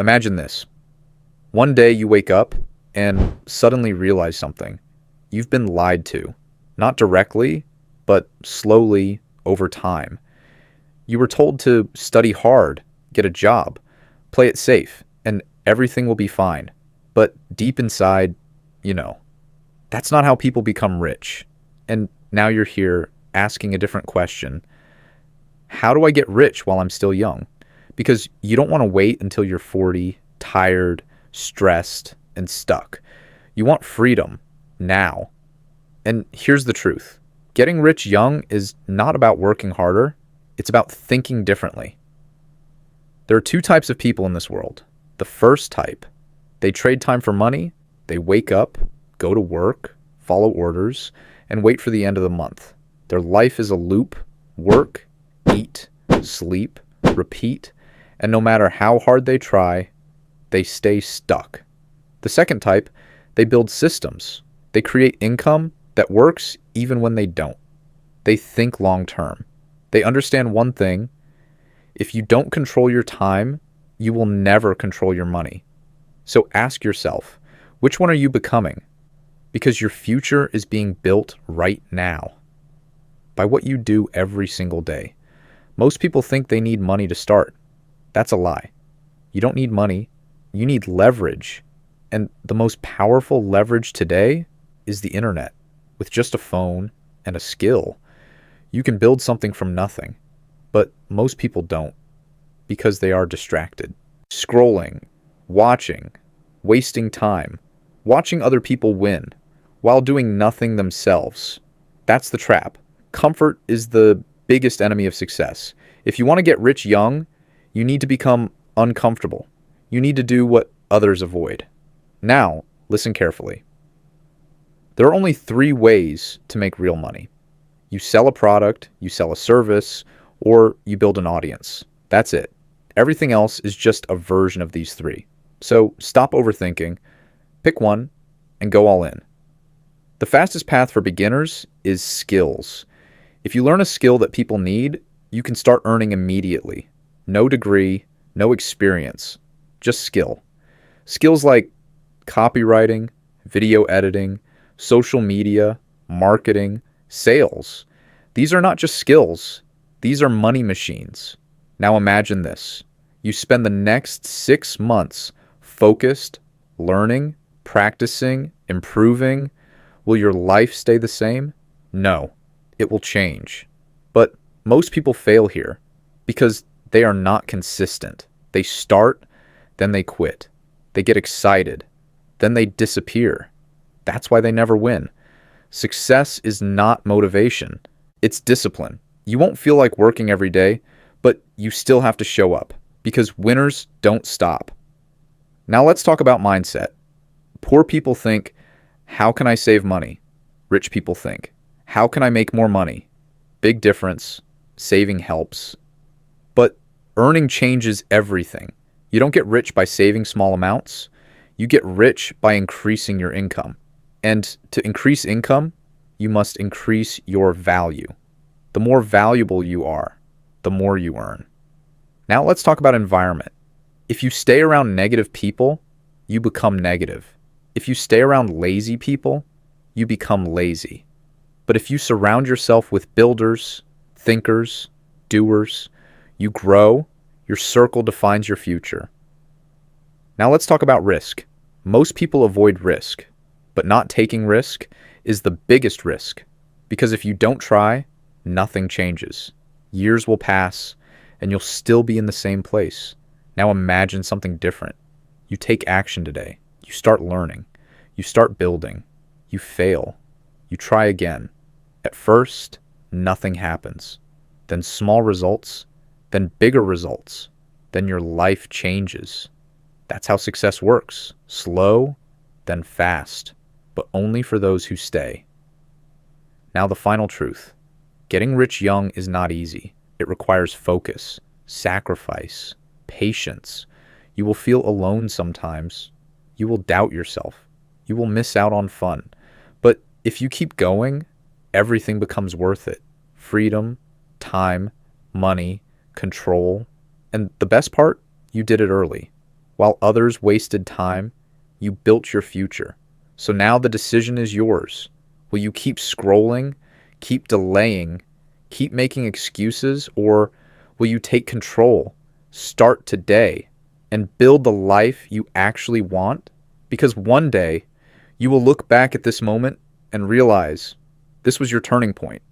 Imagine this. One day you wake up and suddenly realize something. You've been lied to, not directly, but slowly over time. You were told to study hard, get a job, play it safe, and everything will be fine. But deep inside, you know, that's not how people become rich. And now you're here asking a different question. How do I get rich while I'm still young? Because you don't want to wait until you're 40, tired, stressed, and stuck. You want freedom now. And here's the truth. Getting rich young is not about working harder. It's about thinking differently. There are two types of people in this world. The first type, they trade time for money. They wake up, go to work, follow orders, and wait for the end of the month. Their life is a loop. Work, eat, sleep, repeat, and no matter how hard they try, they stay stuck. The second type, they build systems. They create income that works even when they don't. They think long term. They understand one thing. If you don't control your time, you will never control your money. So ask yourself, which one are you becoming? Because your future is being built right now by what you do every single day. Most people think they need money to start. That's a lie. You don't need money. You need leverage. And the most powerful leverage today is the internet. With just a phone and a skill, you can build something from nothing. But most people don't because they are distracted. Scrolling, watching, wasting time, watching other people win while doing nothing themselves. That's the trap. Comfort is the biggest enemy of success. If you want to get rich young, you need to become uncomfortable. You need to do what others avoid. Now, listen carefully. There are only 3 ways to make real money. You sell a product, you sell a service, or you build an audience. That's it. Everything else is just a version of these 3. So stop overthinking, pick one, and go all in. The fastest path for beginners is skills. If you learn a skill that people need, you can start earning immediately. No degree, no experience, just skill. Skills like copywriting, video editing, social media, marketing, sales. These are not just skills. These are money machines. Now imagine this. You spend the next 6 months focused, learning, practicing, improving. Will your life stay the same? No, it will change. But most people fail here because they are not consistent. They start, then they quit. They get excited, then they disappear. That's why they never win. Success is not motivation. It's discipline. You won't feel like working every day, but you still have to show up because winners don't stop. Now let's talk about mindset. Poor people think, how can I save money? Rich people think, how can I make more money? Big difference. Saving helps. But earning changes everything. You don't get rich by saving small amounts. You get rich by increasing your income. And to increase income, you must increase your value. The more valuable you are, the more you earn. Now let's talk about environment. If you stay around negative people, you become negative. If you stay around lazy people, you become lazy. But if you surround yourself with builders, thinkers, doers, you grow. Your circle defines your future. Now let's talk about risk. Most people avoid risk, but not taking risk is the biggest risk. Because if you don't try, nothing changes. Years will pass, and you'll still be in the same place. Now imagine something different. You take action today. You start learning. You start building. You fail. You try again. At first, nothing happens. Then small results. Then bigger results. Then your life changes. That's how success works. Slow, then fast. But only for those who stay. Now the final truth. Getting rich young is not easy. It requires focus, sacrifice, patience. You will feel alone sometimes. You will doubt yourself. You will miss out on fun. But if you keep going, everything becomes worth it. Freedom, time, money, control. And the best part, you did it early. While others wasted time, you built your future. So now the decision is yours. Will you keep scrolling, keep delaying, keep making excuses, or will you take control, start today, and build the life you actually want? Because one day, you will look back at this moment and realize this was your turning point.